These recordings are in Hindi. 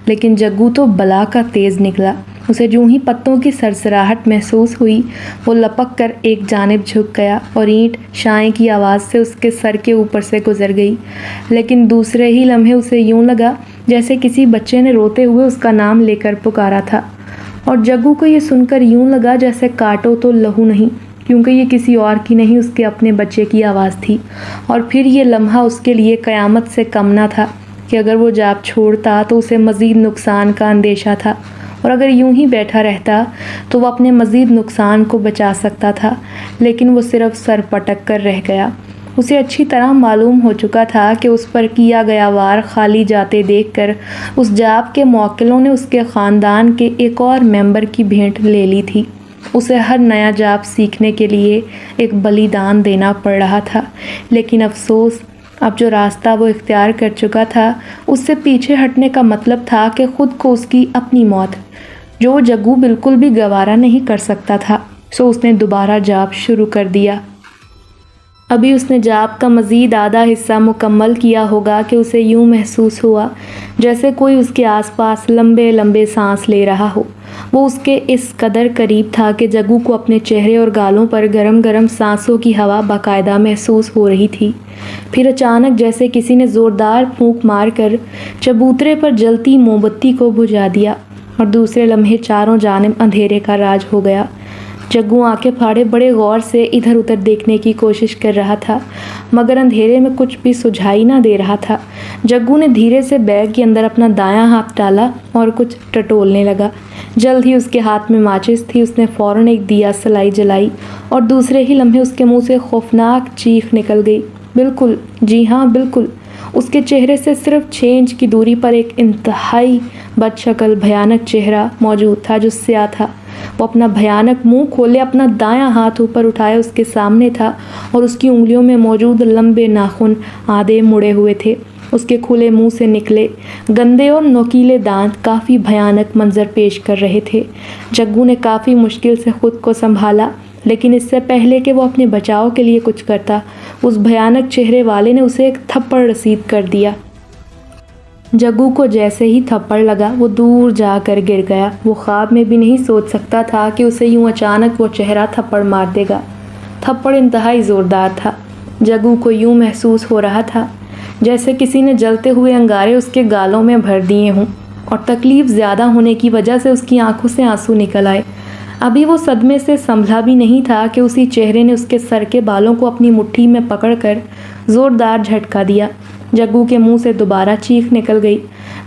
लेकिन जग्गू तो बला का तेज़ निकला। उसे यूं ही पत्तों की सरसराहट महसूस हुई, वो लपक कर एक जानिब झुक गया और ईंट शाएं की आवाज़ से उसके सर के ऊपर से गुजर गई। लेकिन दूसरे ही लम्हे उसे यूं लगा जैसे किसी बच्चे ने रोते हुए उसका नाम लेकर पुकारा था। और जग्गू को ये सुनकर यूं लगा जैसे काटो तो लहू नहीं, क्योंकि ये किसी और की नहीं, उसके अपने बच्चे की आवाज़ थी। और फिर ये लम्हा उसके लिए क़यामत से कम ना था कि अगर वो जाप छोड़ता तो उसे मज़ीद नुकसान का अंदेशा था, और अगर यूं ही बैठा रहता तो वो अपने मज़ीद नुकसान को बचा सकता था। लेकिन वो सिर्फ सर पटक कर रह गया। उसे अच्छी तरह मालूम हो चुका था कि उस पर किया गया वार खाली जाते देखकर उस जाप के मौक्किलों ने उसके ख़ानदान के एक और मेंबर की भेंट ले ली थी। उसे हर नया जाप सीखने के लिए एक बलिदान देना पड़ रहा था। लेकिन अफसोस, अब जो रास्ता वो इख्तियार कर चुका था उससे पीछे हटने का मतलब था कि खुद को उसकी अपनी मौत, जो जग्गू बिल्कुल भी गवारा नहीं कर सकता था। सो उसने दोबारा जाप शुरू कर दिया। अभी उसने जाप का मज़ीद आधा हिस्सा मुकम्मल किया होगा कि उसे यूं महसूस हुआ जैसे कोई उसके आसपास लंबे लंबे सांस ले रहा हो। वो उसके इस कदर करीब था कि जग्गू को अपने चेहरे और गालों पर गरम गरम सांसों की हवा बाकायदा महसूस हो रही थी। फिर अचानक जैसे किसी ने ज़ोरदार फूंक मारकर चबूतरे पर जलती मोमबत्ती को बुझा दिया और दूसरे लम्हे चारों जानिब अंधेरे का राज हो गया। जग्गू आंखें फाड़े बड़े गौर से इधर उधर देखने की कोशिश कर रहा था, मगर अंधेरे में कुछ भी सुझाई ना दे रहा था। जग्गू ने धीरे से बैग के अंदर अपना दायां हाथ डाला और कुछ टटोलने लगा। जल्द ही उसके हाथ में माचिस थी। उसने फ़ौरन एक दिया सलाई जलाई और दूसरे ही लम्हे उसके मुंह से खौफनाक चीख निकल गई। बिल्कुल, जी हाँ बिल्कुल, उसके चेहरे से सिर्फ 6 इंच की दूरी पर एक इंतहाई बदशक्ल भयानक चेहरा मौजूद था जो स्याह था। वो अपना भयानक मुंह खोले अपना दायां हाथ ऊपर उठाए उसके सामने था और उसकी उंगलियों में मौजूद लंबे नाखून आधे मुड़े हुए थे। उसके खुले मुंह से निकले गंदे और नोकीले दांत काफ़ी भयानक मंजर पेश कर रहे थे। जग्गू ने काफ़ी मुश्किल से खुद को संभाला, लेकिन इससे पहले कि वो अपने बचाव के लिए कुछ करता, उस भयानक चेहरे वाले ने उसे एक थप्पड़ रसीद कर दिया। जग्गू को जैसे ही थप्पड़ लगा वो दूर जाकर गिर गया। वो ख्वाब में भी नहीं सोच सकता था कि उसे यूं अचानक वो चेहरा थप्पड़ मार देगा। थप्पड़ इंतहाई ज़ोरदार था। जग्गू को यूं महसूस हो रहा था जैसे किसी ने जलते हुए अंगारे उसके गालों में भर दिए हों, और तकलीफ़ ज़्यादा होने की वजह से उसकी आंखों से आंसू निकल आए। अभी वो सदमे से संभला भी नहीं था कि उसी चेहरे ने उसके सर के बालों को अपनी मुट्ठी में पकड़कर ज़ोरदार झटका दिया। जग्गू के मुंह से दोबारा चीख निकल गई।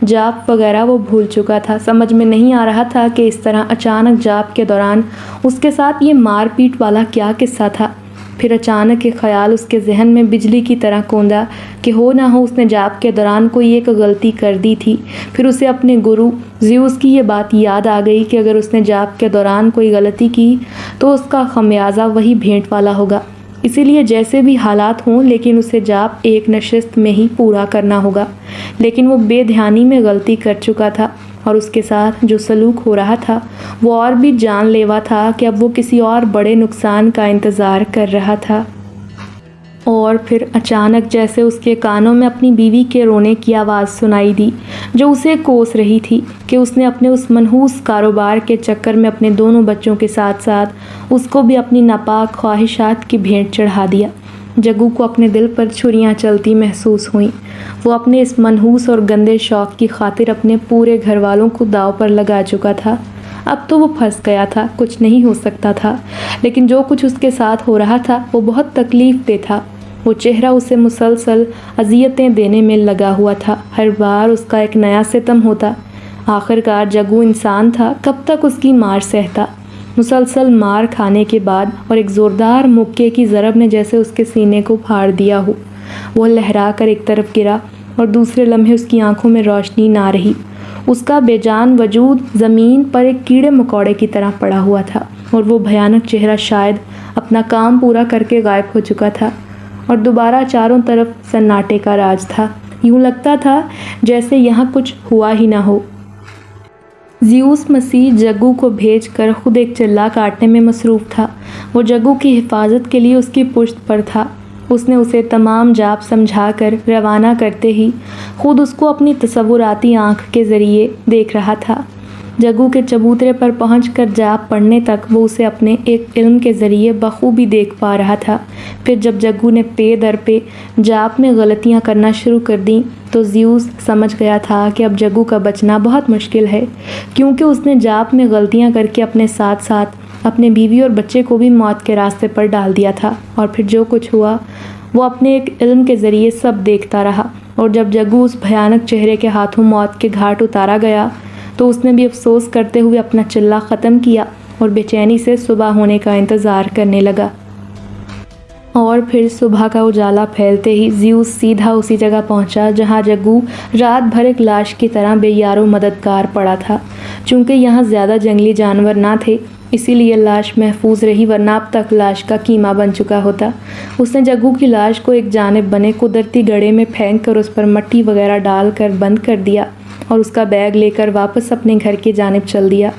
जाप वगैरह वो भूल चुका था। समझ में नहीं आ रहा था कि इस तरह अचानक जाप के दौरान उसके साथ ये मारपीट वाला क्या किस्सा था। फिर अचानक एक ख्याल उसके जहन में बिजली की तरह कौंधा कि हो ना हो उसने जाप के दौरान कोई एक गलती कर दी थी। फिर उसे अपने गुरु ज़्यूस की ये बात याद आ गई कि अगर उसने जाप के दौरान कोई गलती की तो उसका खमियाजा वही भेंट वाला होगा। इसीलिए जैसे भी हालात हों, लेकिन उसे जाप एक नशिस्त में ही पूरा करना होगा। लेकिन वो बेध्यानी में गलती कर चुका था और उसके साथ जो सलूक हो रहा था वो और भी जानलेवा था कि अब वो किसी और बड़े नुकसान का इंतज़ार कर रहा था। और फिर अचानक जैसे उसके कानों में अपनी बीवी के रोने की आवाज़ सुनाई दी, जो उसे कोस रही थी कि उसने अपने उस मनहूस कारोबार के चक्कर में अपने दोनों बच्चों के साथ साथ उसको भी अपनी नापाक ख्वाहिशात की भेंट चढ़ा दिया। जग्गू को अपने दिल पर छुरियां चलती महसूस हुईं। वो अपने इस मनहूस और गंदे शौक़ की खातिर अपने पूरे घर वालों को दांव पर लगा चुका था। अब तो वो फंस गया था, कुछ नहीं हो सकता था। लेकिन जो कुछ उसके साथ हो रहा था वो बहुत तकलीफ दे था। वो चेहरा उसे मुसलसल अजियतें देने में लगा हुआ था। हर बार उसका एक नया सितम होता। आखिरकार जग्गू इंसान था, कब तक उसकी मार सहता। मुसलसल मार खाने के बाद और एक ज़ोरदार मुक्के की ज़रब ने जैसे उसके सीने को फाड़ दिया हो। वो लहरा कर एक तरफ गिरा और दूसरे लम्हे उसकी आंखों में रोशनी ना रही। उसका बेजान वजूद ज़मीन पर एक कीड़े मकोड़े की तरह पड़ा हुआ था और वो भयानक चेहरा शायद अपना काम पूरा करके गायब हो चुका था और दोबारा चारों तरफ सन्नाटे का राज था। यूं लगता था जैसे यहाँ कुछ हुआ ही ना हो। ज़्यूस मसीह जग्गू को भेजकर खुद एक चिल्ला काटने में मसरूफ़ था। वो जग्गू की हिफाजत के लिए उसकी पुश्त पर था उसने उसे तमाम जाप समझाकर रवाना करते ही खुद उसको अपनी तसव्वुराती आँख के ज़रिए देख रहा था। जग्गू के चबूतरे पर पहुंचकर जाप पढ़ने तक वो उसे अपने एक इल्म के ज़रिए बखूबी देख पा रहा था। फिर जब जग्गू ने पे दर पे जाप में गलतियां करना शुरू कर दी तो ज़्यूस समझ गया था कि अब जग्गू का बचना बहुत मुश्किल है, क्योंकि उसने जाप में गलतियां करके अपने साथ साथ अपने बीवी और बच्चे को भी मौत के रास्ते पर डाल दिया था। और फिर जो कुछ हुआ वो अपने एक इल्म के ज़रिए सब देखता रहा, और जब जग्गू उस भयानक चेहरे के हाथों मौत के घाट उतारा गया तो उसने भी अफसोस करते हुए अपना चिल्ला ख़त्म किया और बेचैनी से सुबह होने का इंतज़ार करने लगा। और फिर सुबह का उजाला फैलते ही ज़्यूस सीधा उसी जगह पहुंचा जहां जग्गू रात भर एक लाश की तरह बेयारो मददगार पड़ा था। चूँकि यहाँ ज़्यादा जंगली जानवर ना थे, इसीलिए लाश महफूज रही, वरना अब तक लाश का कीमा बन चुका होता। उसने जग्गू की लाश को एक जानिब बने कुदरती गड्ढे में फेंक कर उस पर मिट्टी वगैरह डालकर बंद कर दिया और उसका बैग लेकर वापस अपने घर की जानिब चल दिया।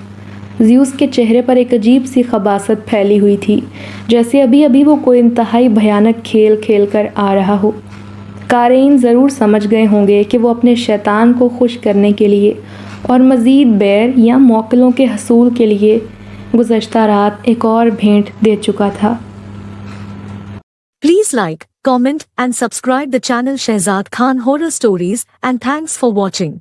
ज़्यूस के चेहरे पर एक अजीब सी खबासत फैली हुई थी, जैसे अभी अभी वो कोई इंतहाई भयानक खेल खेल कर आ रहा हो। कारीन ज़रूर समझ गए होंगे कि वो अपने शैतान को खुश करने के लिए और मज़ीद बैर या मौकलों के हसूल के लिए गुज़श्ता रात एक और भेंट दे चुका था। Please like, comment and subscribe the channel Shehzad Khan Horror Stories, and thanks for watching.